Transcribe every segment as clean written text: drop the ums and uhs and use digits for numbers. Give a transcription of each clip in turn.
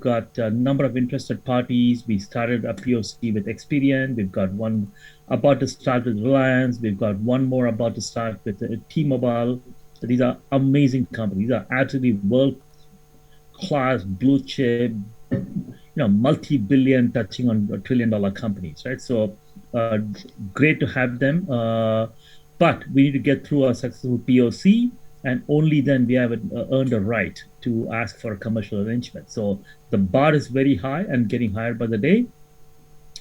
got a number of interested parties. We started a POC with Experian. We've got one about to start with Reliance. We've got one more about to start with T-Mobile. These are amazing companies. These are absolutely world-class blue chip, multi-billion touching on $1 trillion companies, right? So great to have them. But we need to get through a successful POC, and only then we have earned a right to ask for a commercial arrangement. So the bar is very high and getting higher by the day.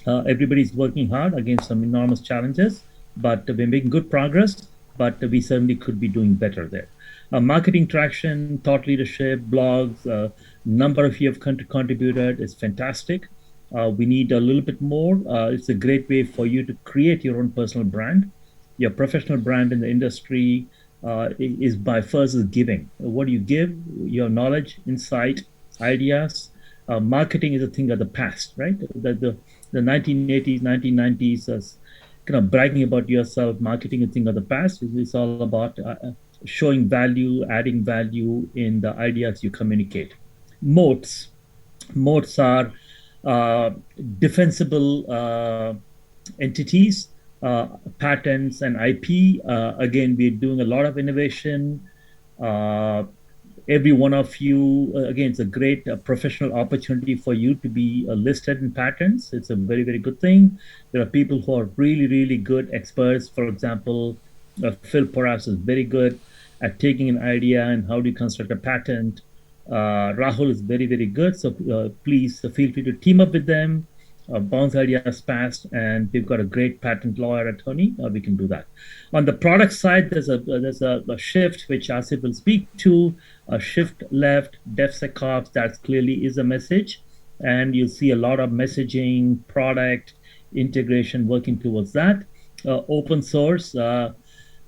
Everybody's working hard against some enormous challenges, but we're making good progress, but we certainly could be doing better there. Marketing traction, thought leadership, blogs, number of you have contributed is fantastic. We need a little bit more. It's a great way for you to create your own personal brand. Your professional brand in the industry is by first is giving. What do you give? Your knowledge, insight, ideas. Marketing is a thing of the past, right? The 1980s, 1990s, kind of bragging about yourself. Marketing is a thing of the past. It's all about showing value, adding value in the ideas you communicate. Moats. Moats are defensible entities, patents and IP. Again, we're doing a lot of innovation. Every one of you, again, it's a great professional opportunity for you to be listed in patents. It's a very, very good thing. There are people who are really, really good experts. For example, Phil Porras is very good at taking an idea and how do you construct a patent. Rahul is very, very good. So please feel free to team up with them, bounce ideas past, and we've got a great patent lawyer attorney. We can do that. On the product side, there's a shift which Asif will speak to. A shift left, DevSecOps. That clearly is a message, and you'll see a lot of messaging, product integration working towards that. Open source.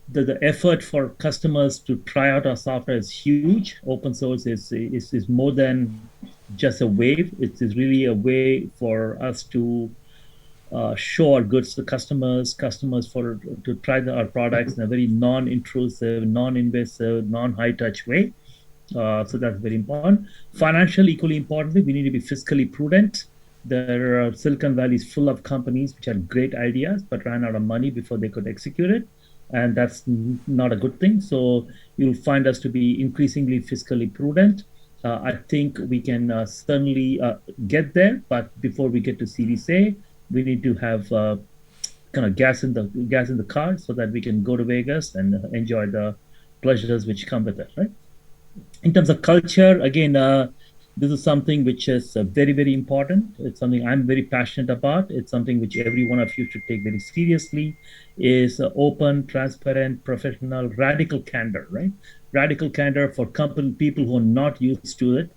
The effort for customers to try out our software is huge. Open source is more than just a wave. It is really a way for us to show our goods to customers to try our products in a very non-intrusive, non-invasive, non-high-touch way. So that's very important. Financial, equally importantly, we need to be fiscally prudent. Silicon Valley is full of companies which had great ideas but ran out of money before they could execute it. And that's not a good thing. So you'll find us to be increasingly fiscally prudent. I think we can certainly get there, but before we get to Series A, we need to have kind of gas in the car so that we can go to Vegas and enjoy the pleasures which come with it, right? In terms of culture, again, this is something which is very, very important. It's something I'm very passionate about. It's something which every one of you should take very seriously. Is open, transparent, professional, radical candor, right? Radical candor for people who are not used to it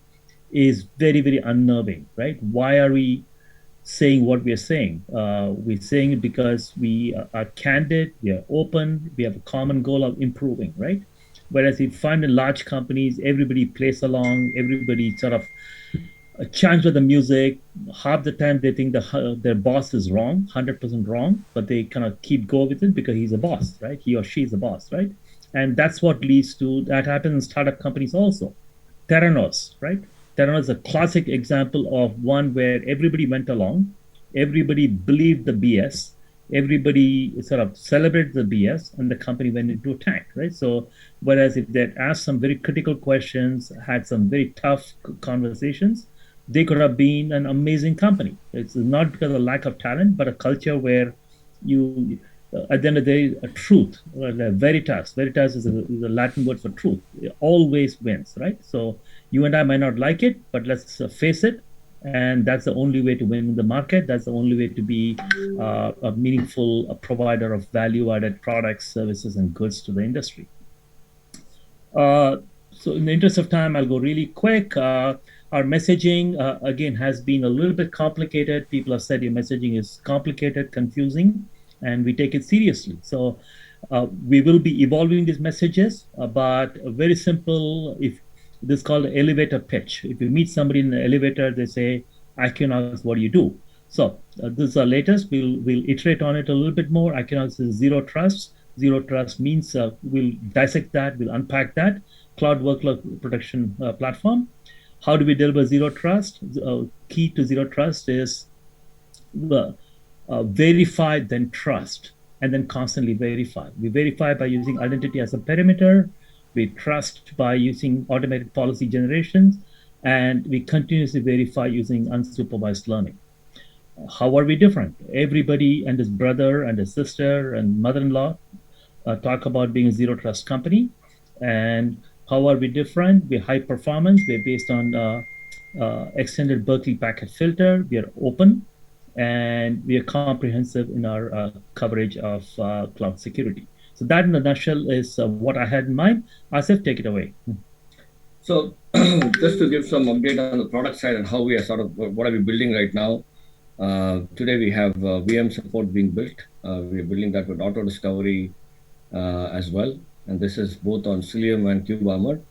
is very, very unnerving, right? Why are we saying what we are saying? We're saying it because we are candid, we are open, we have a common goal of improving, right? Whereas you find in large companies, everybody plays along, everybody sort of chants with the music. Half the time they think their boss is wrong, 100% wrong, but they kind of keep going with it because he's a boss, right? He or she is a boss, right? And that's what leads to, that happens in startup companies also. Theranos, right? Theranos is a classic example of one where everybody went along, everybody believed the BS, everybody sort of celebrated the BS, and the company went into a tank, right? So, whereas if they'd asked some very critical questions, had some very tough conversations, they could have been an amazing company. It's not because of lack of talent, but a culture where you, at the end of the day, a truth, veritas. Veritas is a Latin word for truth. It always wins, right? So you and I might not like it, but let's face it. And that's the only way to win in the market. That's the only way to be a meaningful provider of value-added products, services, and goods to the industry. So in the interest of time, I'll go really quick. Our messaging, again, has been a little bit complicated. People have said your messaging is complicated, confusing, and we take it seriously. So we will be evolving these messages, but very simple. If this is called an elevator pitch. If you meet somebody in the elevator, they say, Equinox, what do you do? So this is our latest. We'll iterate on it a little bit more. Equinox is zero trust. Zero trust means we'll dissect that, we'll unpack that. Cloud workload protection platform. How do we deliver zero trust? Key to zero trust is verify, then trust, and then constantly verify. We verify by using identity as a perimeter. We trust by using automated policy generations, and we continuously verify using unsupervised learning. How are we different? Everybody and his brother and his sister and mother-in-law talk about being a zero trust company. And how are we different? We're high performance. We're based on extended Berkeley packet filter. We are open, and we are comprehensive in our coverage of cloud security. So that, in a nutshell, is what I had in mind. Asif, take it away. So just to give some update on the product side and how we are sort of what are we building right now. Today we have VM support being built. We are building that with auto discovery as well, and this is both on Cilium and KubeArmor.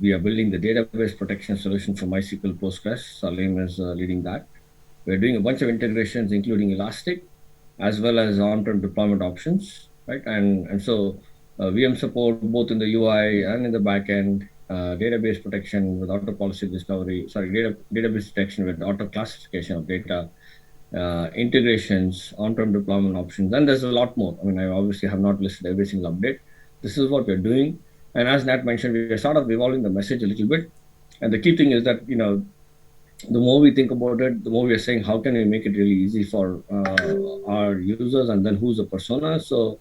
We are building the database protection solution for MySQL Postgres. Salim is leading that. We're doing a bunch of integrations, including Elastic, as well as on-prem deployment options, right? And so VM support both in the UI and in the backend, database protection with auto policy discovery, database protection with auto classification of data, integrations, on-prem deployment options, and there's a lot more. I mean, I obviously have not listed every single update. This is what we're doing. And as Nat mentioned, we are sort of evolving the message a little bit. And the key thing is that, the more we think about it, the more we are saying, how can we make it really easy for our users, and then who's the persona? So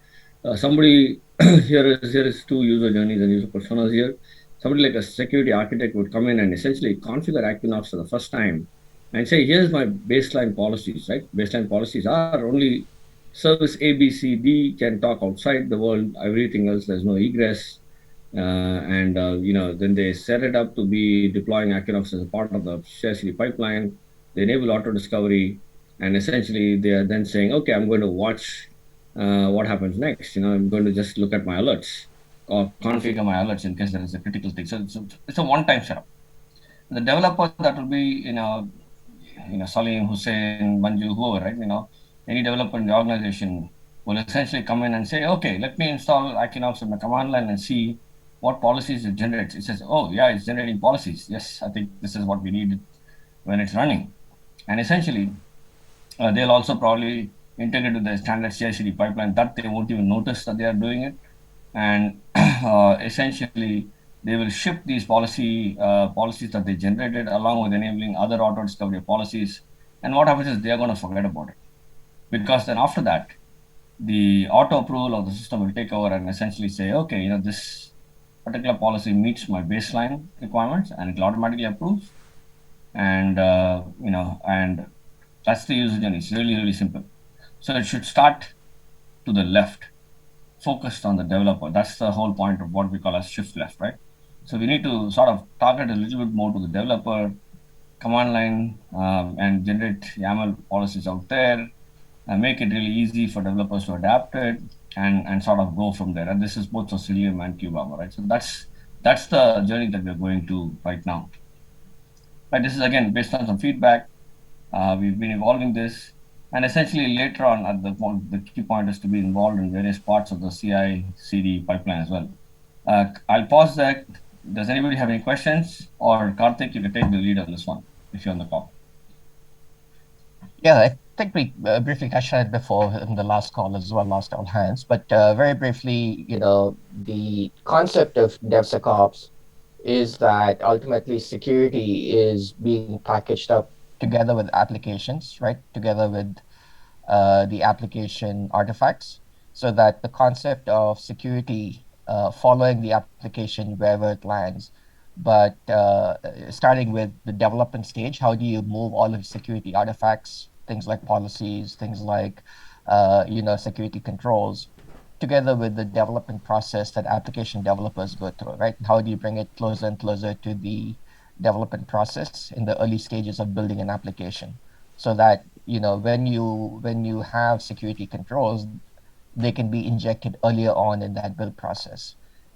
somebody here is two user journeys and user personas here. Somebody like a security architect would come in and essentially configure Equinox for the first time and say, here's my baseline policies, right? Baseline policies are only service A, B, C, D can talk outside the world, everything else, there's no egress. And then they set it up to be deploying Equinox as a part of the CI/CD pipeline. They enable auto discovery, and essentially they are then saying, okay, I'm going to watch what happens next. I'm going to just look at my alerts or configure my alerts in case there is a critical thing. So it's a one-time setup. The developer that will be, Salim, Hussein, Manju, whoever, right? Any developer in the organization will essentially come in and say, okay, let me install Equinox in the command line and see what policies it generates. It says, oh, yeah, it's generating policies. Yes, I think this is what we need when it's running. And essentially, they'll also probably integrate with the standard CI/CD pipeline that they won't even notice that they are doing it. And essentially, they will ship these policies that they generated along with enabling other auto discovery policies. And what happens is they are going to forget about it, because then after that, the auto approval of the system will take over and essentially say, okay, this particular policy meets my baseline requirements, and it will automatically approve. And and that's the user journey. It's really, really simple. So it should start to the left, focused on the developer. That's the whole point of what we call as shift left, right? So we need to sort of target a little bit more to the developer, command line, and generate YAML policies out there, and make it really easy for developers to adapt it, and sort of go from there. And this is both for Cilium and KubeArmor, right? So that's the journey that we're going to right now. Right, this is again based on some feedback. We've been evolving this, and essentially later on, at the key point is to be involved in various parts of the CI/CD pipeline as well. I'll pause there. Does anybody have any questions? Or Karthik, you can take the lead on this one if you're on the call. Yeah, I think we briefly touched on it before in the last call as well, last all hands. But very briefly, the concept of DevSecOps is that ultimately security is being packaged up together with applications, right? Together with the application artifacts, so that the concept of security following the application wherever it lands, but starting with the development stage, how do you move all of the security artifacts, things like policies, things like security controls, together with the development process that application developers go through, right? How do you bring it closer and closer to the development process in the early stages of building an application, so that when you have security controls, they can be injected earlier on in that build process.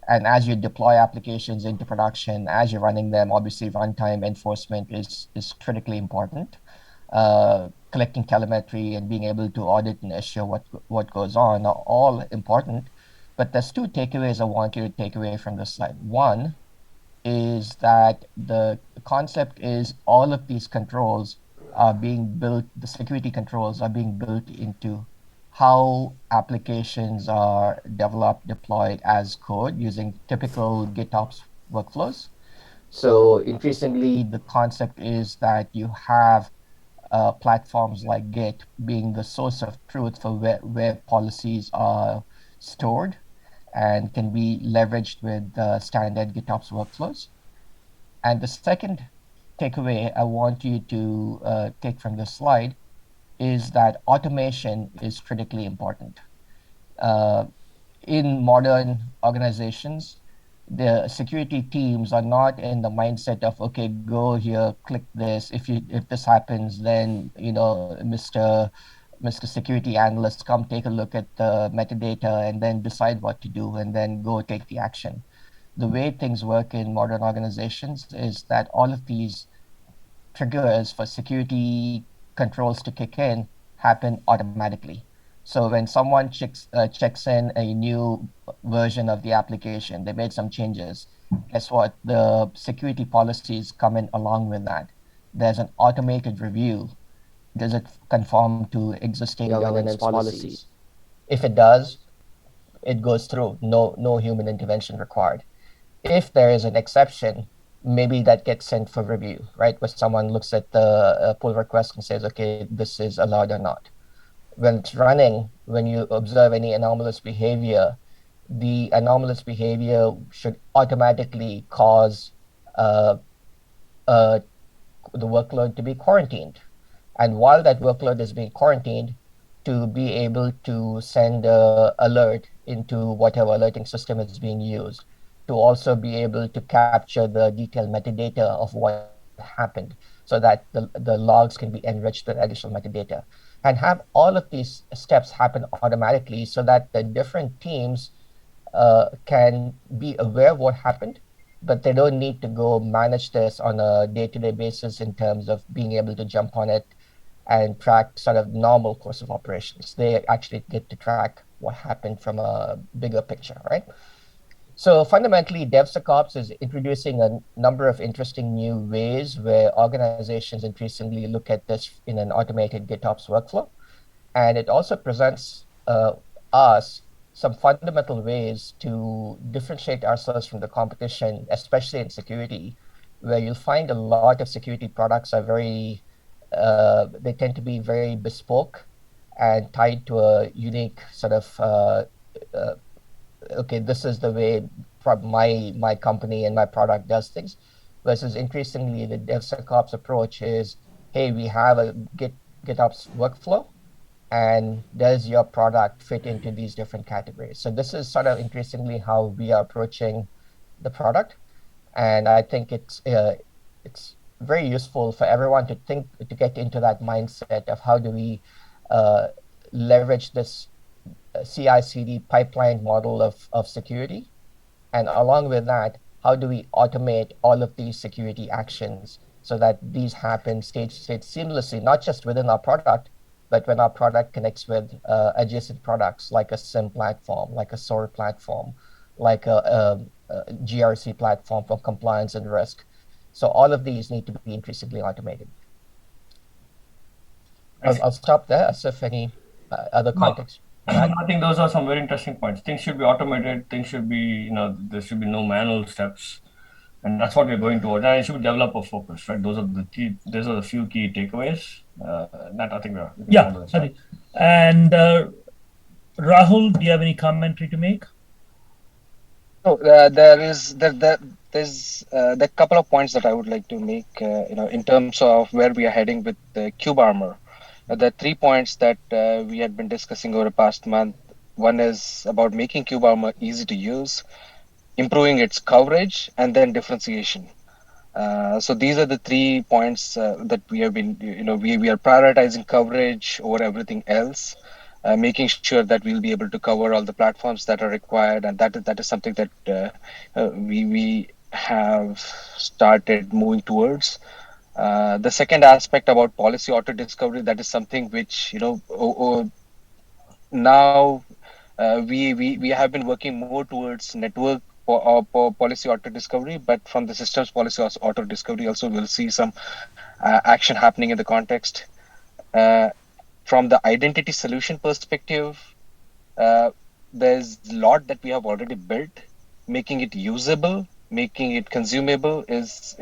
And as you deploy applications into production, as you're running them, obviously runtime enforcement is critically important. Collecting telemetry and being able to audit and assure what goes on are all important. But there's two takeaways I want you to take away from this slide. One, is that the concept is all of these controls are being built, the security controls are being built into how applications are developed, deployed as code using typical GitOps workflows. So increasingly, the concept is that you have platforms like Git being the source of truth for where policies are stored and can be leveraged with standard GitOps workflows. And the second takeaway I want you to take from this slide is that automation is critically important. Uh, in modern organizations, the security teams are not in the mindset of, okay, go here, click this. If this happens, then Mr. Security Analyst, come take a look at the metadata and then decide what to do and then go take the action. The way things work in modern organizations is that all of these triggers for security controls to kick in happen automatically. So when someone checks in a new version of the application, they made some changes. Guess what? The security policies come in along with that. There's an automated review. Does it conform to existing governance policies? If it does, it goes through. No human intervention required. If there is an exception, maybe that gets sent for review, right? Where someone looks at the pull request and says, okay, this is allowed or not. When it's running, when you observe any anomalous behavior, the anomalous behavior should automatically cause uh, uh, the workload to be quarantined. And while that workload is being quarantined, to be able to send an alert into whatever alerting system is being used, to also be able to capture the detailed metadata of what happened so that the logs can be enriched with additional metadata, and have all of these steps happen automatically so that the different teams can be aware of what happened, but they don't need to go manage this on a day-to-day basis in terms of being able to jump on it and track sort of normal course of operations. They actually get to track what happened from a bigger picture, right? So fundamentally, DevSecOps is introducing a number of interesting new ways where organizations increasingly look at this in an automated GitOps workflow. And it also presents us some fundamental ways to differentiate ourselves from the competition, especially in security, where you'll find a lot of security products are they tend to be very bespoke and tied to a unique sort of okay, this is the way my company and my product does things, versus increasingly the DevSecOps approach is, hey, we have a GitOps workflow, and does your product fit into these different categories? So this is sort of increasingly how we are approaching the product, and I think it's very useful for everyone to get into that mindset of how do we leverage this CI/CD pipeline model of security, and along with that, how do we automate all of these security actions so that these happen stage to stage seamlessly, not just within our product, but when our product connects with adjacent products like a SIEM platform, like a SOAR platform, like a GRC platform for compliance and risk. So all of these need to be increasingly automated. I'll stop there. Asif, any other context? I think those are some very interesting points. Things should be automated. Things should be, there should be no manual steps, and that's what we're going towards. And it should be developer focused, right? Those are the few key takeaways. That I think we're I think. And Rahul, do you have any commentary to make? So there's a couple of points that I would like to make. In terms of where we are heading with the KubeArmor. The 3 points that we had been discussing over the past month. One is about making KubeArmor easy to use, improving its coverage, and then differentiation. So these are the 3 points that we have been, we are prioritizing coverage over everything else, making sure that we'll be able to cover all the platforms that are required, and that is something that we have started moving towards. The second aspect about policy auto discovery, that is something which now we have been working more towards network policy auto discovery, but from the systems policy auto discovery also we'll see some action happening in the context. From the identity solution perspective, there's a lot that we have already built. Making it usable, making it consumable is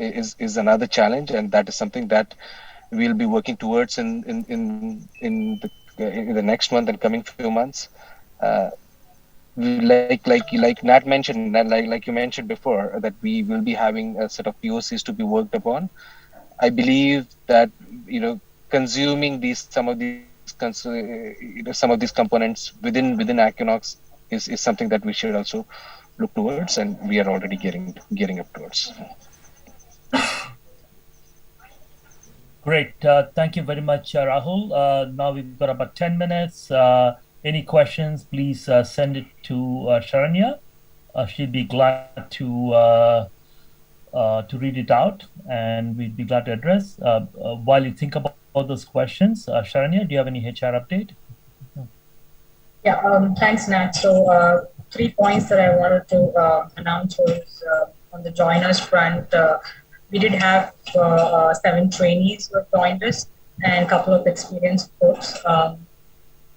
another challenge, and that is something that we'll be working towards in the next month and coming few months. Like Nat mentioned, like you mentioned before, that we will be having a set of POCs to be worked upon. I believe that consuming some of these components within Aquinox is something that we should also look towards, and we are already gearing up towards. Great. Thank you very much, Rahul. Now we've got about 10 minutes. Any questions, please send it to Sharanya. She'd be glad to read it out, and we'd be glad to address. While you think about those questions, Sharanya, do you have any HR update? Yeah, thanks, Nat. So 3 points that I wanted to announce was on the joiners front. We did have 7 trainees who have joined us and a couple of experienced folks.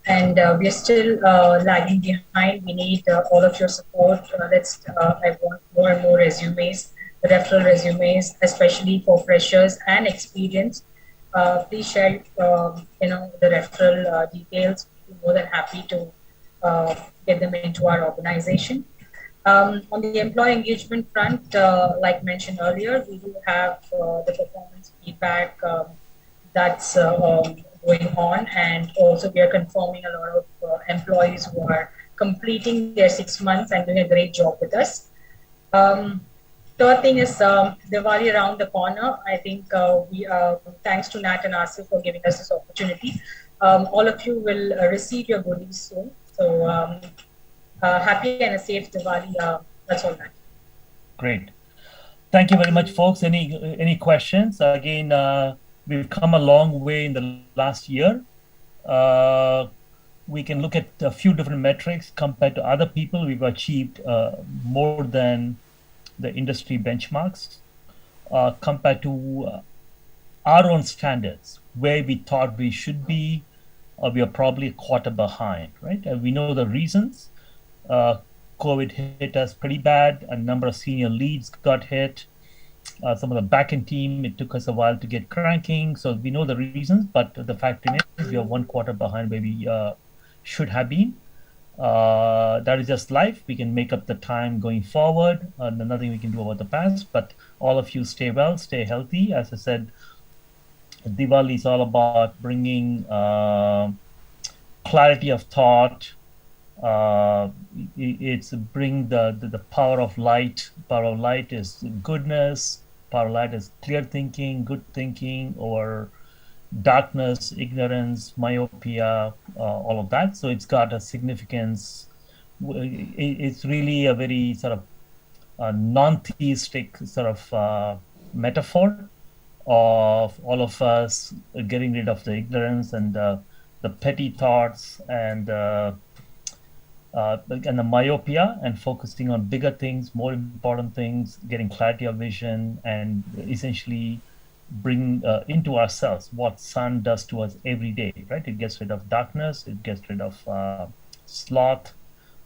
And we are still lagging behind. We need all of your support. I want more and more resumes, referral resumes, especially for freshers and experience. Please share, the referral details. We're more than happy to get them into our organization. On the employee engagement front, like mentioned earlier, we do have the performance feedback that's going on, and also we are confirming a lot of employees who are completing their 6 months and doing a great job with us. Third thing is Diwali around the corner. I think thanks to Nat and Asif for giving us this opportunity. All of you will receive your goodies soon. So happy and a safe Diwali. That's all, Nat. Great. Thank you very much, folks. Any questions? Again, we've come a long way in the last year. We can look at a few different metrics compared to other people. We've achieved more than the industry benchmarks compared to our own standards, where we thought we should be. We are probably a quarter behind, right? And we know the reasons. COVID hit us pretty bad. A number of senior leads got hit. Some of the back-end team, it took us a while to get cranking. So we know the reasons, but the fact is we are 1 quarter behind where we should have been. That is just life. We can make up the time going forward. Nothing we can do about the past, but all of you stay well, stay healthy. As I said, Diwali is all about bringing clarity of thought. It's bring the power of light. Power of light is goodness. Power of light is clear thinking, good thinking, or darkness, ignorance, myopia, all of that. So it's got a significance. It's really a very sort of non-theistic sort of metaphor of all of us getting rid of the ignorance and the petty thoughts and the myopia, and focusing on bigger things, more important things, getting clarity of vision, and essentially bring into ourselves what sun does to us every day, right? It gets rid of darkness, it gets rid of sloth.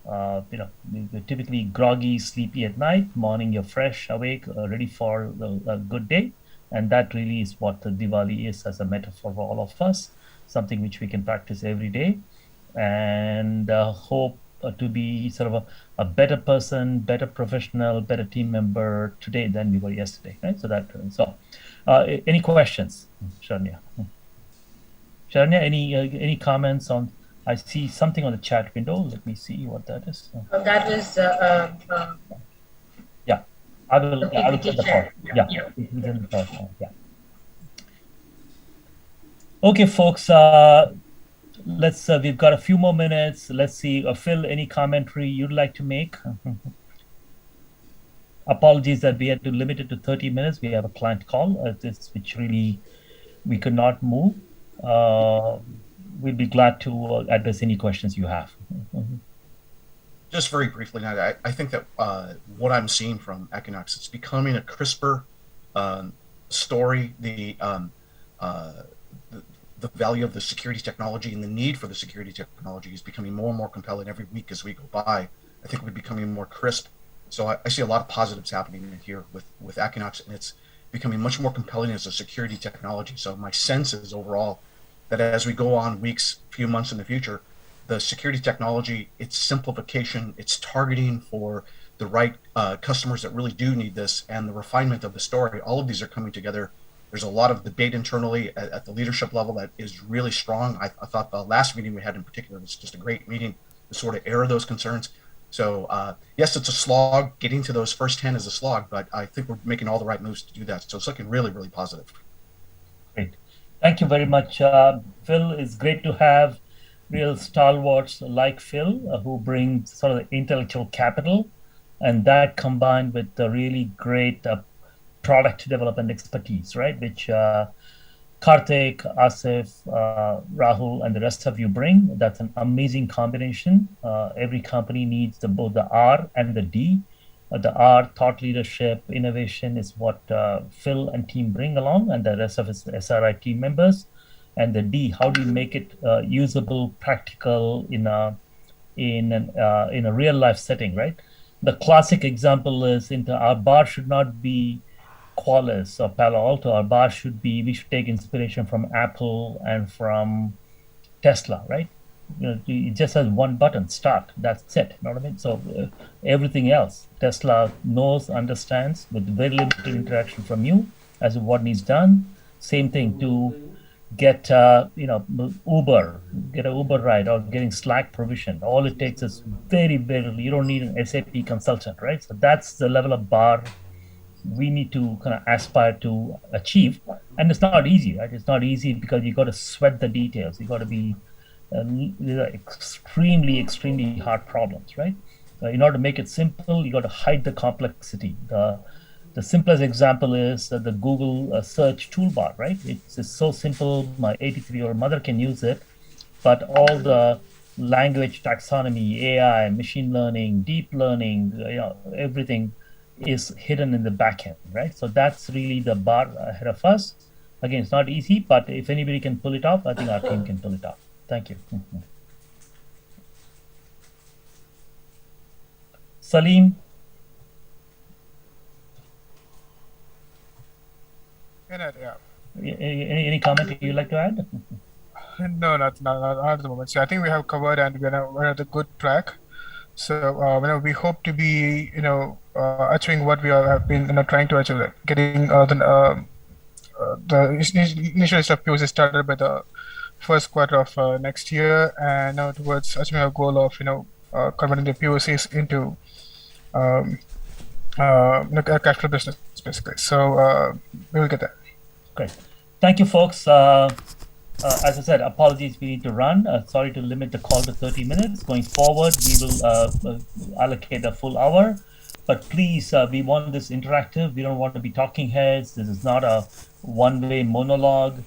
You're typically groggy, sleepy at night. Morning, you're fresh, awake, ready for a good day. And that really is what the Diwali is as a metaphor for all of us, something which we can practice every day, and hope to be sort of a better person, better professional, better team member today than we were yesterday, right? So any questions, Sharanya? Sharanya, any comments on? I see something on the chat window. Let me see what that is. That was yeah. I will send the part. Yeah. Yeah. Okay, folks. Let's. We've got a few more minutes. Let's see. Phil, any commentary you'd like to make? Apologies that we had to limit it to 30 minutes. We have a client call, which really we could not move. We'd be glad to address any questions you have. just very briefly, I think that what I'm seeing from Equinox, it's becoming a crisper story. The value of the security technology and the need for the security technology is becoming more and more compelling every week as we go by. I think we're becoming more crisp. So I see a lot of positives happening here with Equinox, and it's becoming much more compelling as a security technology. So my sense is overall that as we go on weeks, few months in the future, the security technology, its simplification, its targeting for the right customers that really do need this, and the refinement of the story, all of these are coming together. There's a lot of debate internally at the leadership level that is really strong. I thought the last meeting we had in particular was just a great meeting to sort of air those concerns. So yes, it's a slog. Getting to those first 10 is a slog, but I think we're making all the right moves to do that. So it's looking really, really positive. Great. Thank you very much, Phil. It's great to have real stalwarts like Phil, who brings sort of the intellectual capital, and that combined with the really great product development expertise, right? Which Karthik, Asif, Rahul, and the rest of you bring. That's an amazing combination. Every company needs both the R and the D. The R, thought leadership, innovation, is what Phil and team bring along, and the rest of his SRI team members. And the D, how do you make it usable, practical in a real life setting, right? The classic example is our bar should not be Qualys or Palo Alto. Our bar should be, we should take inspiration from Apple and from Tesla, right? It just has one button, start. That's it. You know what I mean? So everything else, Tesla knows, understands with very limited interaction from you as to what needs done. Same thing to get Uber, get an Uber ride or getting Slack provision. All it takes is very, very, you don't need an SAP consultant, right? So that's the level of bar we need to kind of aspire to achieve. And it's not easy, right? It's not easy because you got to sweat the details. You got to be these are extremely, extremely hard problems, right? In order to make it simple, you got to hide the complexity. The simplest example is the Google search toolbar, right? It's so simple. My 83-year-old mother can use it, but all the language taxonomy, AI, machine learning, deep learning, everything is hidden in the back end, right? So that's really the bar ahead of us. Again, it's not easy, but if anybody can pull it off, I think our team can pull it off. Thank you. Salim? Yeah. Any comment you'd like to add? No, not at the moment. So I think we have covered and we're at a good track. So we hope to be achieving what we have been trying to achieve, getting the initial stuff POC started by the first quarter of next year, and now towards achieving our goal of converting the POCs into a cash flow business basically. So we will get there. Great. Thank you, folks. As I said, apologies, we need to run. Sorry to limit the call to 30 minutes. Going forward, we will allocate a full hour. But please, we want this interactive. We don't want to be talking heads. This is not a one-way monologue.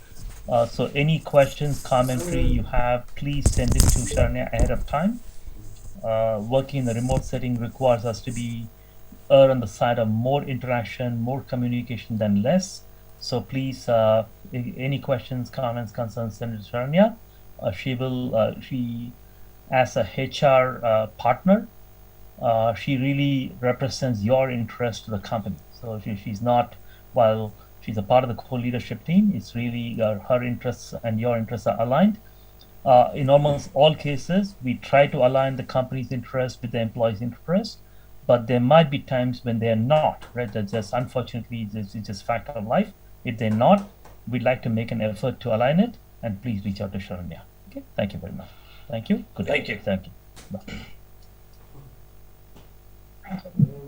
So any questions, commentary you have, please send it to Sharanya ahead of time. Working in the remote setting requires us to be on the side of more interaction, more communication than less. So please, any questions, comments, concerns, send it to Sharanya. She, as a HR partner, she really represents your interest to the company. So she's not, while she's a part of the co-leadership team, it's really her interests and your interests are aligned. In almost all cases, we try to align the company's interest with the employee's interest, but there might be times when they're not, right? That's just, unfortunately, it's just fact of life. If they're not, we'd like to make an effort to align it, and please reach out to Sharanya. Okay, thank you very much. Thank you. Good. Thank you. Thank you. Bye. Thank you.